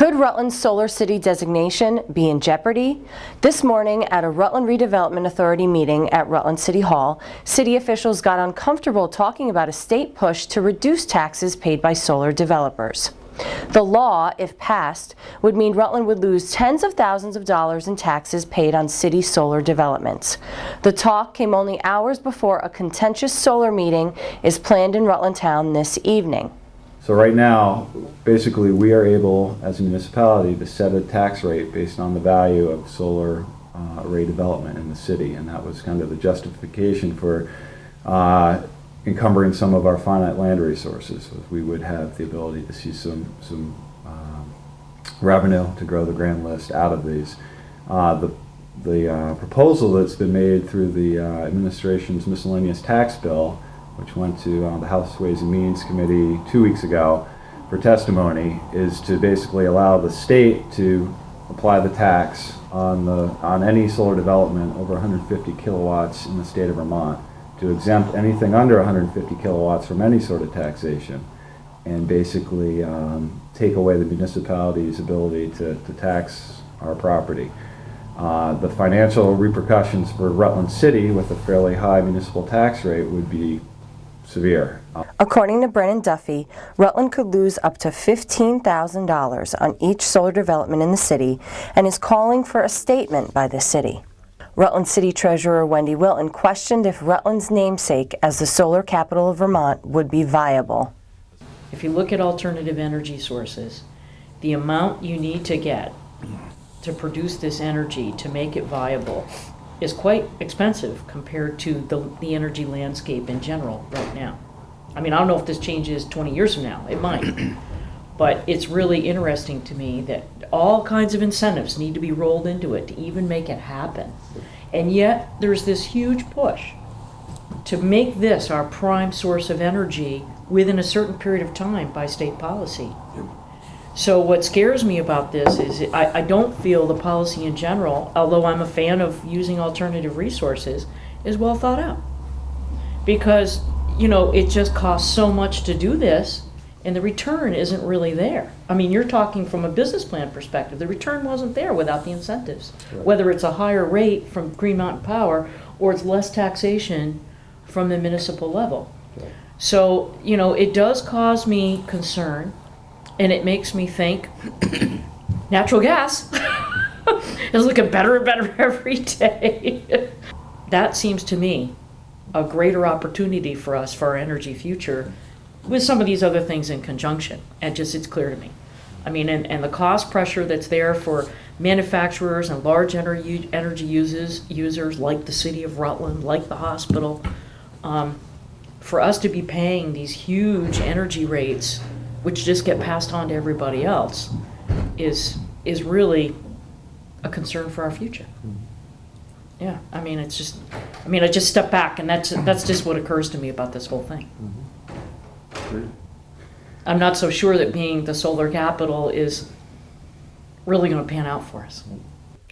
Could Rutland's Solar City designation be in jeopardy? This morning at a Rutland Redevelopment Authority meeting at Rutland City Hall, city officials got uncomfortable talking about a state push to reduce taxes paid by solar developers. The law, if passed, would mean Rutland would lose tens of thousands of dollars in taxes paid on city solar developments. The talk came only hours before a contentious solar meeting is planned in Rutland Town this evening. So right now, basically, we are able, as a municipality, to set a tax rate based on the value of solar array development in the city, and that was kind of the justification for encumbering some of our finite land resources. We would have the ability to see some revenue to grow the grand list out of these. The proposal that's been made through the administration's miscellaneous tax bill, which went to the House Ways and Means Committee 2 weeks ago for testimony, is to basically allow the state to apply the tax on any solar development over 150 kilowatts in the state of Vermont, to exempt anything under 150 kilowatts from any sort of taxation, and basically take away the municipality's ability to tax our property. The financial repercussions for Rutland City with a fairly high municipal tax rate would be severe. According to Brennan Duffy, Rutland could lose up to $15,000 on each solar development in the city and is calling for a statement by the city. Rutland City Treasurer Wendy Wilton questioned if Rutland's namesake as the solar capital of Vermont would be viable. If you look at alternative energy sources, the amount you need to get to produce this energy to make it viable is quite expensive compared to the energy landscape in general right now. I mean, I don't know if this changes 20 years from now. It might. But it's really interesting to me that all kinds of incentives need to be rolled into it to even make it happen. And yet there's this huge push to make this our prime source of energy within a certain period of time by state policy. So what scares me about this is I don't feel the policy in general, although I'm a fan of using alternative resources, is well thought out. Because, you know, it just costs so much to do this, and the return isn't really there. I mean, you're talking from a business plan perspective. The return wasn't there without the incentives. Right. Whether it's a higher rate from Green Mountain Power or it's less taxation from the municipal level. Right. So, you know, it does cause me concern. And it makes me think natural gas is looking better and better every day. That seems to me a greater opportunity for us for our energy future with some of these other things in conjunction. And just, it's clear to me. I mean, and the cost pressure that's there for manufacturers and large energy users like the city of Rutland, like the hospital, for us to be paying these huge energy rates which just get passed on to everybody else, is really a concern for our future. Yeah, I mean, it's just, I mean, I just step back, and that's just what occurs to me about this whole thing. I'm not so sure that being the solar capital is really going to pan out for us.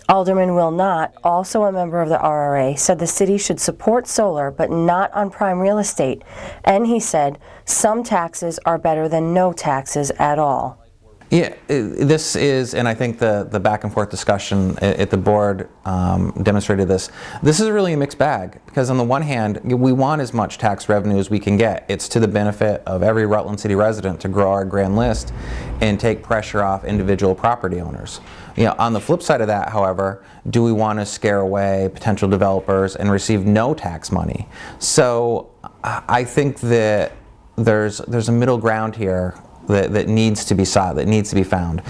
Alderman Will Knott, also a member of the RRA, said the city should support solar but not on prime real estate, and he said some taxes are better than no taxes at all. Yeah, this is, and I think the back and forth discussion at the board demonstrated this. This is really a mixed bag, because on the one hand, we want as much tax revenue as we can get. It's to the benefit of every Rutland City resident to grow our grand list and take pressure off individual property owners. You know, on the flip side of that, however, do we want to scare away potential developers and receive no tax money? So I think that there's a middle ground here that needs to be sought, that needs to be found.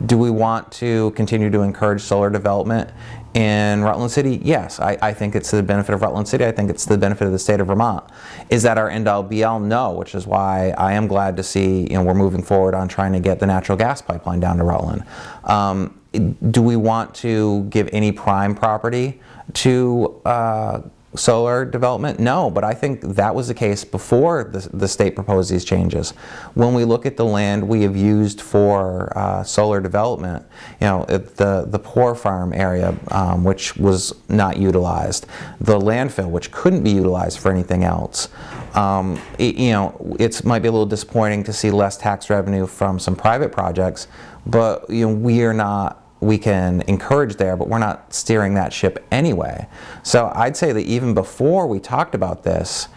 Do we want to continue to encourage solar development in Rutland City? Yes, I think it's to the benefit of Rutland City. I think it's to the benefit of the state of Vermont. Is that our end-all be-all? No, which is why I am glad to see, you know, we're moving forward on trying to get the natural gas pipeline down to Rutland. Do we want to give any prime property to solar development? No, but I think that was the case before the state proposed these changes. When we look at the land we have used for solar development, you know, the Poor Farm area, which was not utilized, the landfill, which couldn't be utilized for anything else. You know, it might be a little disappointing to see less tax revenue from some private projects but we can encourage there, but we're not steering that ship anyway. So I'd say that even before we talked about this,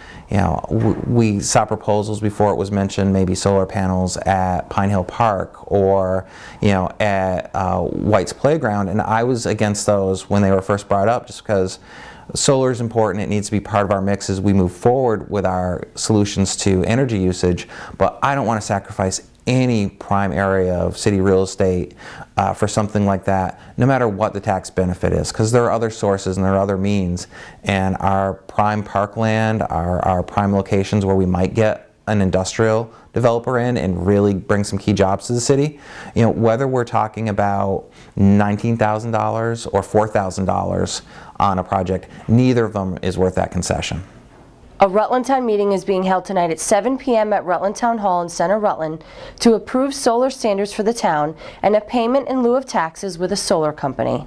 we saw proposals before it was mentioned, maybe solar panels at Pine Hill Park or at White's Playground, and I was against those when they were first brought up, just because solar is important. It needs to be part of our mix as we move forward with our solutions to energy usage, but I don't want to sacrifice any prime area of city real estate for something like that, no matter what the tax benefit is, because there are other sources and there are other means, and our prime parkland, our prime locations where we might get an industrial developer in and really bring some key jobs to the city, whether we're talking about $19,000 or $4,000 on a project, neither of them is worth that concession. A Rutland Town meeting is being held tonight at 7 p.m. at Rutland Town Hall in Center Rutland to approve solar standards for the town and a payment in lieu of taxes with a solar company.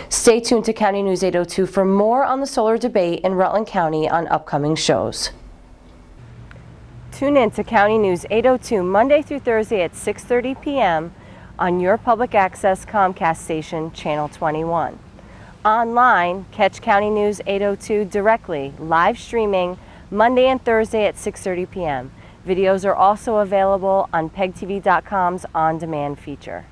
Stay tuned to County News 802 for more on the solar debate in Rutland County on upcoming shows. Tune in to County News 802 Monday through Thursday at 6:30 p.m. on your public access Comcast station, Channel 21. Online, catch County News 802 directly, live streaming Monday and Thursday at 6:30 p.m. Videos are also available on pegtv.com's on-demand feature.